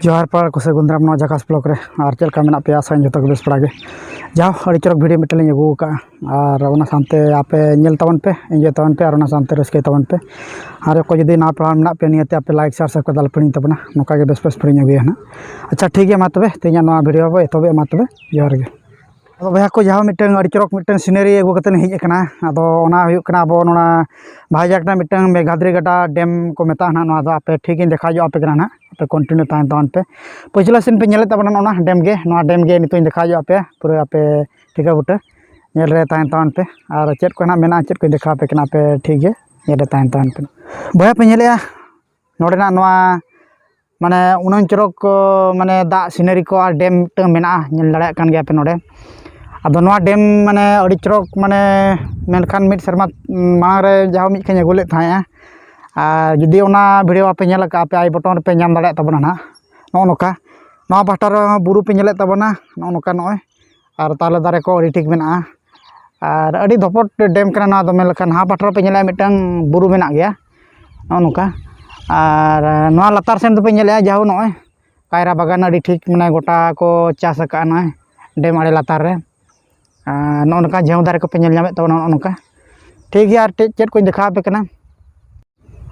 जोहार पाड़ कुसे गुंद्राम नौ जकास ब्लॉक रे और चल का मेना पे आशा जो तक बेस पड़ागे जाओ अड़ी चरक वीडियो मिटल अगू का और ओना सानते आपे नेल तवन पे एंजॉय तवन पे और ओना सानते रस्के तवन पे और को जदी ना पड़ा मेना पे नियते आपे लाइक शेयर सब कदल पड़ी तबना नोका के बेस बेस पड़ी अगुया ना अच्छा ठीक है मा तबे तेना नवा वीडियो बे तबे मा तबे जोहार गे अब भैया को जहाँ मिट्टन अड़ी चरक मिट्टन सीनरी अगू कते हेज कना अदो ओना हुयुक कना अब नोना भाईजाकना मिट्टन मेघाद्री गटा डैम को मेता ना नोआ दो आपे ठीक देखा जो आपे कना ना पे कंटिन्यू तान तान पे पछला सीन पे नेले तबना नोना डैम गे नितो देखा जो आपे पूरे आपे ठीक है बुटे नेल रे तान पे और चेत को ना मेना चेत को देखा पे कना पे ठीक है नेल तान पे भैया पे नेले नोडेना नोआ माने उनन चरक माने दा सीनरी को और डैम मिट्टन मेना नेल दाड़ा कान गया पे नोडे अब नोआ डैम माने अड़ी चरक माने मेनखान मिट शर्मा मांग रे जाओ मिट खने गुले थाया जुदी ओना वीडियो आपे नेल का आपे आई बटन पे नाम दाड़ा तबना ना नो नोका नोआ पाटर बुरु पे नेले तबना नो नोका नोय और ताले दारे को अड़ी ठीक मेना और अड़ी धपट डैम कना ना दमे लखन हा पाटर पे नेले मिटन बुरु मेना गया नो नोका और नोआ लतार सेन तो पे नेले जाओ नोय कायरा बागान अड़ी ठीक माने गोटा को चास का ना डैम आड़े लातार रे नो नोका झाऊ दारे को पे नेल नामे तबना नो नोका ठीक है और चेत को देखा पे कना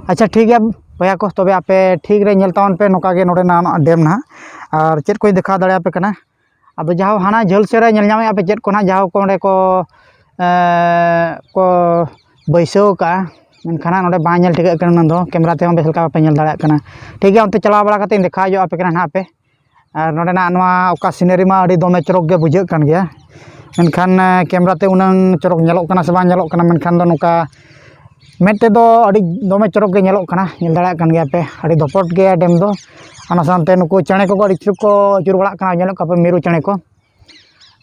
अच्छा ठीक है भैया को तबे आपे ठीक रे नेल तावन पे नोका गे नोडे ना डैम ना और चेत को देखा दाड़ा पे कना अब जाओ हाना झल सेरे नेल नामे आपे चेत को ना जाओ को को बैसो का मनखाना नोडे बा नेल ठीक कना दो कैमरा ते हम बेसल का पे नेल दाड़ा कना ठीक है उनते चला बड़ा कते देखा जो आपे कना ना पे और नोडे ना नोआ ओका सीनरी मा अड़ी दोमे चरक गे बुझे कान गया मेनखान कैमरा ते उनन चरक नेलोक कना से बा नेलोक कना मेनखान दो नोका मेटे दो अड़ी दोमे चरक गे नेलोक कना नेल दाड़ा कान गया पे अड़ी धपट गया डैम दो अना सानते नुको चणे को अड़ी चुप को चुर बड़ा कना नेलोक का पे मिरु चणे को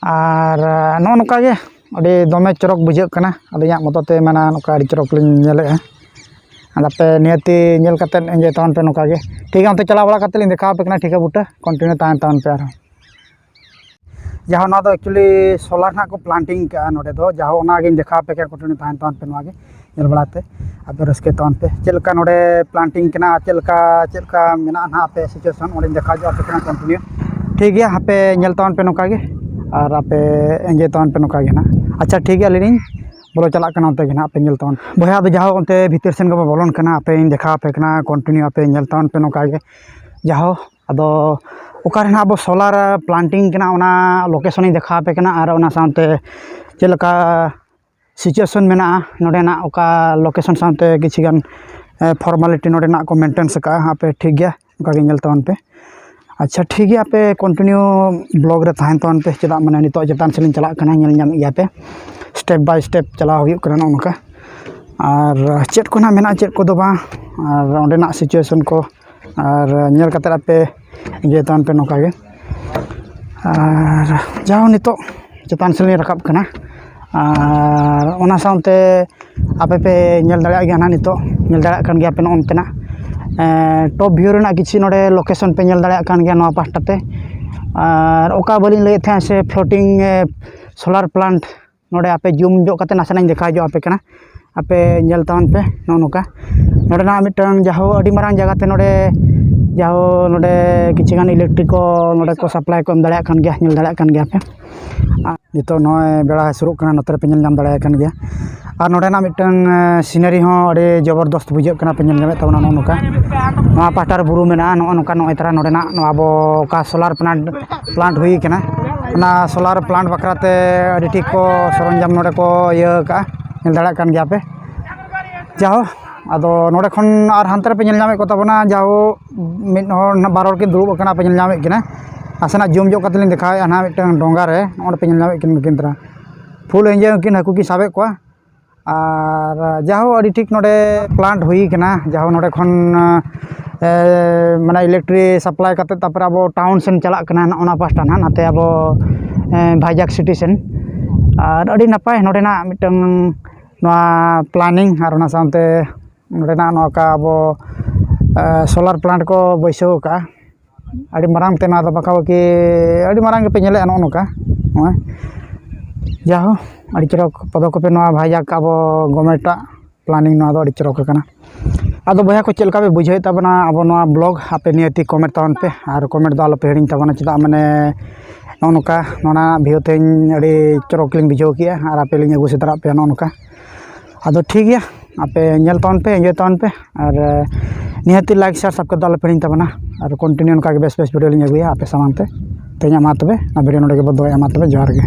और नो नोका गे अड़ी दोमे चरक बुझे कना अदो या मतते माना नोका अड़ी चरक लिन नेले अदा पे नियति नेल कते एंजॉय तान पे नोका गे ठीक है उनते चला बड़ा कते लिन देखा पे कना ठीक है बुटा कंटिन्यू तान पे आरो जहाँ ना एक्चुअली सोलार ना को प्लांटिंग का नोडे दो जहाँ ओना गे देखा पे कंटिन्यू तान पे नोआ गे नेल बड़ाते अब रस्के तान पे चलका नोडे प्लांटिंग कना चलका मेना ना पे सिचुएशन ओडे देखा जो आपे कना कंटिन्यू ठीक है आपे नेल तान पे नोका गे और आपे एंजॉय तान पे नोका गे ना अच्छा ठीक है लेनी बोलो चला कना उनते गे ना आपे नेल तान भैया अब जहाँ उनते भीतर सेन को बोलन कना आपे देखा पे कना कंटिन्यू आपे नेल तान पे नोका गे जहाँ अदो ओकारे ना अब सोलार प्लांटिंग कना ओना लोकेशन देखा पे कना और ओना सानते चलका सिचुएशन मेना नोडे ना ओका लोकेशन सानते किछिगान फॉर्मालिटी नोडे ना को मेंटेन सका आपे ठीक गया ओका गे नेल तावन पे अच्छा ठीक है आपे कंटिन्यू ब्लॉग रे ताहन तावन पे चला माने नितो जतान सेलिन चला कना नेल नाम गया पे स्टेप बाय स्टेप चला हुई कना ओनका और चेट को ना मेना चेट को दो बा और ओंडे ना सिचुएशन को और नेल कते आपे एंजॉय तान पे नोका गे और जाओ नितो जतान सेलिन रकाब कना और ओना साउंते आपे पे नेल दाड़ा गया ना नितो नेल दाड़ा कान गया पे नोंते ना टॉप व्यू रेना किछि नोडे लोकेशन पे नेल दाड़ा कान गया नोआ पास्टाते और ओका बलिन लय थे से फ्लोटिंग सोलार प्लांट नोडे आपे जूम जो कते नासना देखा जो आपे कना आपे नेल तावन पे नो नोका नोडे ना मिटन जाहो अडी मारांग जगह ते नोडे जाहो नोडे किछिगान इलेक्ट्रिक को नोडे को सप्लाई को दाड़ा कान गया नेल दाड़ा कान गया पे नितो नय बेड़ा शुरू कना नोते पे नेल नाम दाड़ा कान गया और नोडे ना मिटन सीनरी हो अड़ी जबरदस्त बुझे कना पे नेल नामे तबना नो नोका नोआ पाटार बुरु मेना नो नोका नो इतरा नोडे ना नो आबो का सोलार प्लांट हुई कना ना सोलार प्लांट बकराते अड़ी ठीक को सरंजाम नोडे को ये का नेल दाड़ा कान गया पे जाओ अदो नोडे खन और हांतरे पे नेल नामे को तबना जाओ मिड हर बार हर किन दुरुब कना पे नेल नामे किना आसना जूम जो कते लिन देखा ना मिटन डोंगा रे ओंडे पे नेल नामे किन किनतरा फुल एंजॉय किन हाकु की साबे को और जाहो अड़ी ठीक नोडे प्लांट हुई कना जाहो नोडे खन माने इलेक्ट्रिक सप्लाई कते तापर अब टाउन सेन चला कना ओना पास्टा ना नाते अब भाईजाक सिटी सेन और अड़ी नपाय नोडे ना मिटन नोआ प्लानिंग और ओना सानते नोडे ना नोआ का अब सोलार प्लांट को बैसो का अड़ी मारांग ते ना द बका कि अड़ी मारांग पे नेले नो नोका जाहो अड़ी चरक पदक पे नोआ भाईजाक अब गवर्नमेंट प्लानिंग नोआ दो अड़ी चरक कना आदो बया को चलका पे बुझे तबना अब नवा ब्लॉग आपे नियति कमेंट तावन पे और कमेंट दो आलो पे हिडिंग तबना चेदा माने नोनका नोना भिडियो तेन अड़ी चरक लिंग बुझाव किया और आपे लिंग अगु सेतरा पे नोनका आदो ठीक गया आपे नेल तावन पे एंजॉय तावन पे और नियति लाइक शेयर सब दो आलो पे हिडिंग तबना और कंटिन्यू उनका के बेस बेस वीडियो लिंग अगुया आपे सामान ते तेना मा तबे ना वीडियो नोडे के बदो मा तबे जोहार गे।